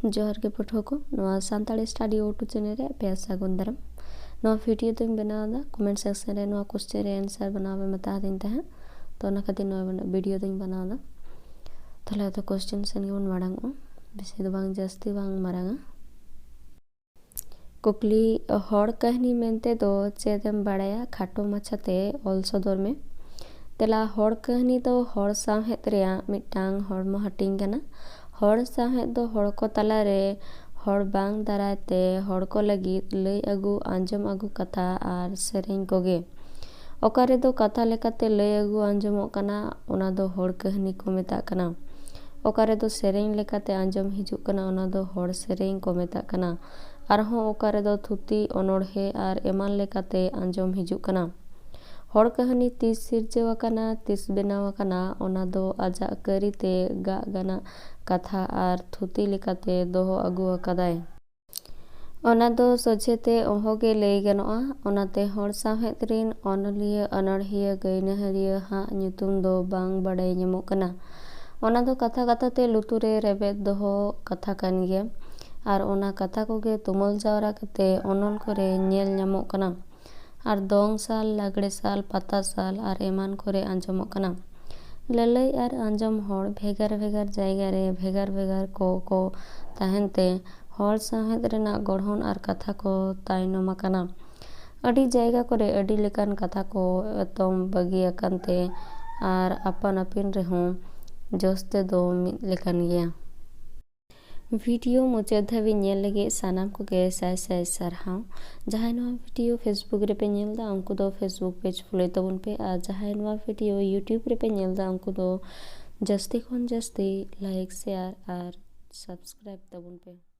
जोहार के पठुआ को नवा सानताड़ी स्टडी O2 चैनल रे पे सागुन दाराम नवा वीडियो तो बनादा कमेंट सेक्शन रे नवा क्वेश्चन रे आंसर बनावे मता दिन तहे तो ना खातिर नवा वीडियो तो बनादा तले तो क्वेश्चन सेन गे मांग बेसी बांग जास्ती बांग मारांगा कुकली हड़ कहनी मेनते दो चेदम बाड़ाया खाटो माछाते ऑल सदर में तेला हड़ कहनी तो हड़ साहेत रेया मिटांग हड़मो हटिंग कना हड़ साहेत दो हड़ को तला रे हड़ बांग दारायते हड़ को लगी लई अगु आंजम अगु कथा आर सेरेंग कोगे ओकारे दो कथा लेकाते लई अगु आंजमो कना ओना दो हड़ कहनी को मेता कना ओकारे दो सेरेंग लेकाते आंजम हिजुक कना ओना दो हड़ सेरेंग को मेता कना आरहों ओकारे दो थुती ओनोड़हे आर एमान लेकाते आंजम हिजुक कना हड़ कहनी तीस सिरजेवाकाना तीस बेनावाकाना ओना दो आजा करीते गाना कथा आर थुती लेकाते दोहो अगु अकादाय ओना दो सोझेते ओहोगे लई गनोआ ओनाते हड़ साहेत रिन अनलिया अनड़हिया गैनहरिया हा nyutum दो बांग बड़ाय ᱧᱟᱢᱚᱜ कना ओना दो कथा कथाते लुतुरे रेबेद दोहो कथा कान गिया आर ओना कथा कोगे तुमल जावरा कते ओनल करे ñेल ᱧᱟᱢᱚᱜ कना आर दोंग साल लागड़े साल पता साल आर एमान करे आंजमोग कना ललई आर आंजम हड़ भेगार भेगार जायगा रे भेगार भेगार को ताहेनते हड़ साहेत रेना गढ़न आर कथा को तायनम कना अडी जायगा करे अडी लेकान कथा को एतम बगी अकानते आर अपन अपिन रेहों जोस्ते दो मिद लेकान गिया वीडियो मुचाद धाबी नेल लगे सानाम को गे साय साय सारहाव जहां नवा वीडियो फेसबुक रे पे नेलदा उनको दो फेसबुक पेज फॉलो तबन पे आ जहां नवा वीडियो यूट्यूब रे पे नेलदा उनको दो जस्ती खन जस्ती लाइक शेयर और सब्सक्राइब तबन पे।